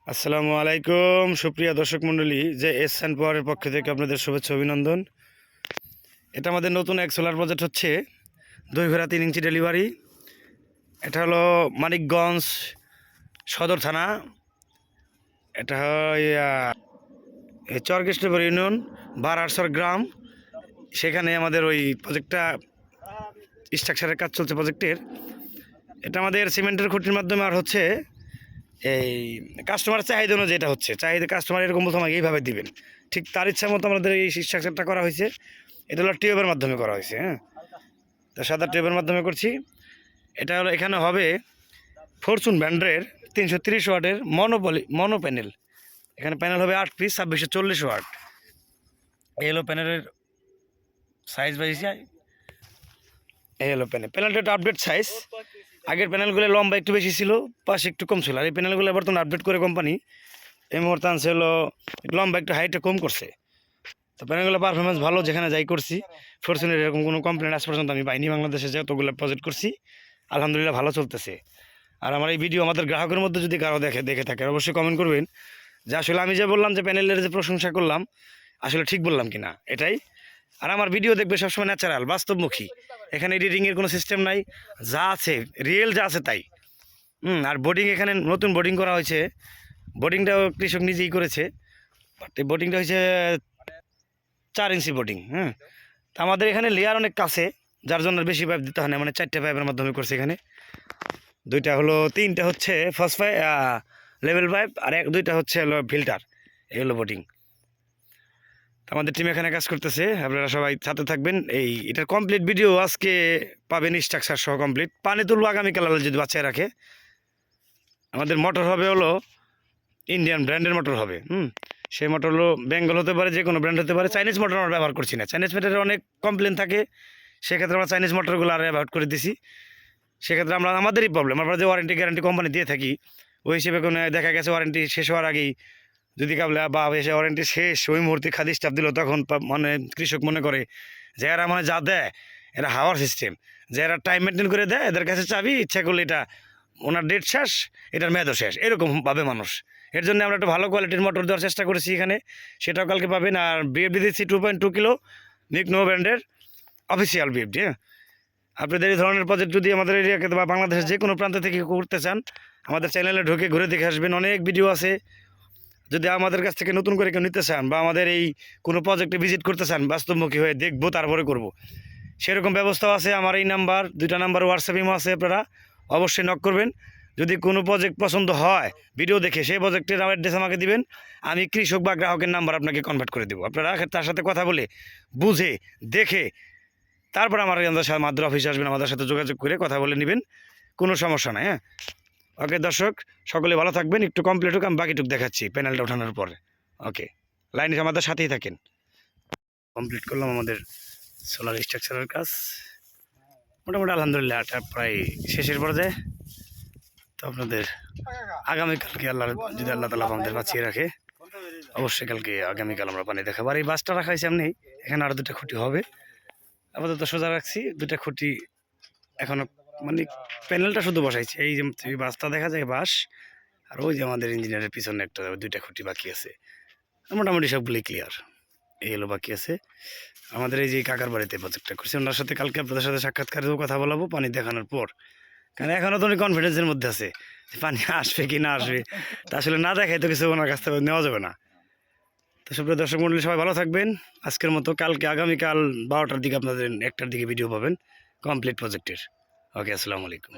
আসসালামু আলাইকুম সুপ্রিয় দর্শক মণ্ডলী, যে এস অ্যান্ড পাওয়ারের পক্ষ থেকে আপনাদের শুভেচ্ছা অভিনন্দন। এটা আমাদের নতুন এক সোলার প্রজেক্ট হচ্ছে 2 ঘোড়া 3 ইঞ্চি ডেলিভারি। এটা হলো মানিকগঞ্জ সদর থানা, এটা হয় চরকৃষ্ণপুর ইউনিয়ন বারারসর গ্রাম। সেখানে আমাদের ওই প্রজেক্টটা স্ট্রাকচারের কাজ চলছে প্রজেক্টের। এটা আমাদের সিমেন্টের খুঁটির মাধ্যমে আর হচ্ছে এই কাস্টমারের চাহিদা অনুযায়ী যেটা হচ্ছে চাহিদা কাস্টমার এরকম বলতে আমাকে এইভাবে দিবেন, ঠিক তার ইচ্ছা মতো আমাদের এই স্ট্রাকচারটা করা হয়েছে। এটা হলো টিউবের মাধ্যমে করা হয়েছে, হ্যাঁ, তো সাদা টিউবের মাধ্যমে করছি। এটা হলো এখানে হবে ফরচুন ব্র্যান্ডের 330 ওয়াটের মনো প্যানেল। এখানে প্যানেল হবে 8 পিস 2640 ওয়াট। এই হলো প্যানেলের সাইজ বাইছে, এই হলো প্যানেলটা একটা আপডেট সাইজ। আগের প্যানেলগুলো লম্বা একটু বেশি ছিল, পাশে একটু কম ছিল, আর এই প্যানেলগুলো বর্তমানে আপডেট করে কোম্পানি এই মুহূর্তে আনছে হলো লম্বা একটু হাইটটা কম করছে। তো প্যানেলগুলো পারফরমেন্স ভালো, যেখানে যাই করছি ফরচুনের এরকম কোনো কমপ্লেন আজ পর্যন্ত আমি পাইনি। বাংলাদেশে যতগুলো প্রজেক্ট করছি আলহামদুলিল্লাহ ভালো চলতেছে। আর আমার এই ভিডিও আমাদের গ্রাহকের মধ্যে যদি কারো দেখে থাকে অবশ্যই কমেন্ট করবেন যে আসলে আমি যে বললাম যে প্যানেলের যে প্রশংসা করলাম আসলে ঠিক বললাম কি না এটাই। আর আমার ভিডিও দেখবে সবসময় ন্যাচারাল বাস্তবমুখী, এখানে এডিটিংয়ের কোনো সিস্টেম নাই, যা আছে রিয়েল যা আছে তাই। আর বোর্ডিং এখানে নতুন বোর্ডিং করা হয়েছে, বোর্ডিংটাও কৃষক নিজেই করেছে, বাট এই বোর্ডিংটা হয়েছে 4 ইঞ্চি বোর্ডিং। তো আমাদের এখানে লেয়ার অনেক কাছে, যার জন্য বেশি পাইপ দিতে হয় না, মানে 4টে পাইপের মাধ্যমে করছে এখানে। 2টা হলো 3টা হচ্ছে ফার্স্ট পাইপ লেভেল পাইপ, আর 2টা হচ্ছে হলো ফিল্টার। এই হলো বোর্ডিং। আমাদের টিম এখানে কাজ করতেছে, আপনারা সবাই সাথে থাকবেন। এটার কমপ্লিট ভিডিও আজকে পাবেন, স্ট্রাকচার সহ কমপ্লিট। পানি তুলবো আগামীকাল যদি বাচ্চায় রাখে। আমাদের মোটর হবে হলো ইন্ডিয়ান ব্র্যান্ডের মোটর হবে। সেই মোটর হলো বেঙ্গল হতে পারে, যে কোনো ব্র্যান্ড হতে পারে। চাইনিজ মোটর আমরা ব্যবহার করছি না, চাইনিজ মোটরের অনেক কমপ্লেন থাকে, সেক্ষেত্রে আমরা চাইনিজ মোটরগুলো আর অ্যাভয়েড করে দিছি। সেক্ষেত্রে আমরা আমাদেরই প্রবলেম, আমরা যে ওয়ারেন্টি গ্যারান্টি কোম্পানি দিয়ে থাকি ওই হিসেবে কোনো দেখা গেছে ওয়ারেন্টি শেষ হওয়ার আগেই যদি কাবলে বা এসে ওয়ারেন্টি শেষ ওই মুহূর্তে খাদি স্টাফ দিল, তখন মানে কৃষক মনে করে যে এরা মানে যা দেয় এরা হাওয়ার সিস্টেম, যে এরা টাইম মেনটেন করে দেয়, এদের কাছে চাবি, ইচ্ছা করলে এটা ওনার ডেট শেষ, এটার মেয়াদও শেষ, এরকম ভাবে মানুষ। এর জন্য আমরা একটা ভালো কোয়ালিটির মোটর দেওয়ার চেষ্টা করেছি এখানে, সেটাও কালকে পাবেন। আর বিএফডি দিচ্ছি 2.2 কিলো নিকনো ব্র্যান্ডের অফিসিয়াল বিএফডি। আপনাদের এই ধরনের প্রজেক্ট যদি আমাদের এরিয়াকে বা বাংলাদেশের যে কোনো প্রান্ত থেকে করতে চান, আমাদের চ্যানেলে ঢুকে ঘুরে দেখে আসবেন, অনেক ভিডিও আছে। যদি আমাদের কাছ থেকে নতুন করে কেউ নিতে চান বা আমাদের এই কোনো প্রজেক্টে ভিজিট করতে চান, বাস্তবমুখী হয়ে দেখবো তারপরে করব, সেরকম ব্যবস্থাও আছে। আমার এই নাম্বার 2টা নাম্বার হোয়াটসঅ্যাপ ইমো আছে, আপনারা অবশ্যই নক করবেন। যদি কোনো প্রজেক্ট পছন্দ হয় ভিডিও দেখে, সেই প্রজেক্টের অ্যাড্রেস আমাকে দিবেন, আমি কৃষক বা গ্রাহকের নাম্বার আপনাকে কনভার্ট করে দেবো। আপনারা তার সাথে কথা বলে বুঝে দেখে তারপর আমার মাদ্রা অফিসে আসবেন, আমাদের সাথে যোগাযোগ করে কথা বলে নেবেন, কোনো সমস্যা নাই। ওকে দর্শক, সকলে ভালো থাকবেন। একটু কমপ্লিট হোক, আমি বাকিটুক দেখাচ্ছি প্যানেলটা ওঠানোর পরে। ওকে, লাইনে আমাদের সাথেই থাকেন। কমপ্লিট করলাম আমাদের সোলার স্ট্রাকচারের কাজ, মোটামুটি আলহামদুলিল্লাহ এটা প্রায় শেষের পর্যায়ে। তো আপনাদের আগামীকালকে যদি আল্লাহ তালা আমাদের বাঁচিয়ে রাখে, অবশ্যই কালকে আগামীকাল আমরা পানি দেখাবো। আর এই বাসটা রাখা হয়েছে এমনি, এখানে আরও 2টা খুঁটি হবে, আপাতত সোজা রাখছি। 2টা খুঁটি এখনো মানে প্যানেলটা শুধু বসাইছে, এই যে বাসটা দেখা যায় বাস, আর ওই যে আমাদের ইঞ্জিনিয়ারের পিছনে 2টা খুঁটি বাকি আছে। মোটামুটি সবগুলি ক্লিয়ার, এই হলো বাকি আছে। আমাদের এই যে কাকার বাড়িতে প্রজেক্টটা করছি, ওনার সাথে কালকে আপনাদের সাথে সাক্ষাৎকারেও কথা বলাবো পানি দেখানোর পর, কারণ এখনও তো উনি কনফিডেন্সের মধ্যে আছে যে পানি আসবে কি না আসবে, তা আসলে না দেখাই তো কিছু ওনার কাছ থেকে নেওয়া যাবে না। তো সুপ্রিয় দর্শক মণ্ডলী, সবাই ভালো থাকবেন। আজকের মতো কালকে আগামীকাল 12টার দিকে আপনাদের 1টার দিকে ভিডিও পাবেন কমপ্লিট প্রজেক্টের। ওকে, আসসালামু আলাইকুম।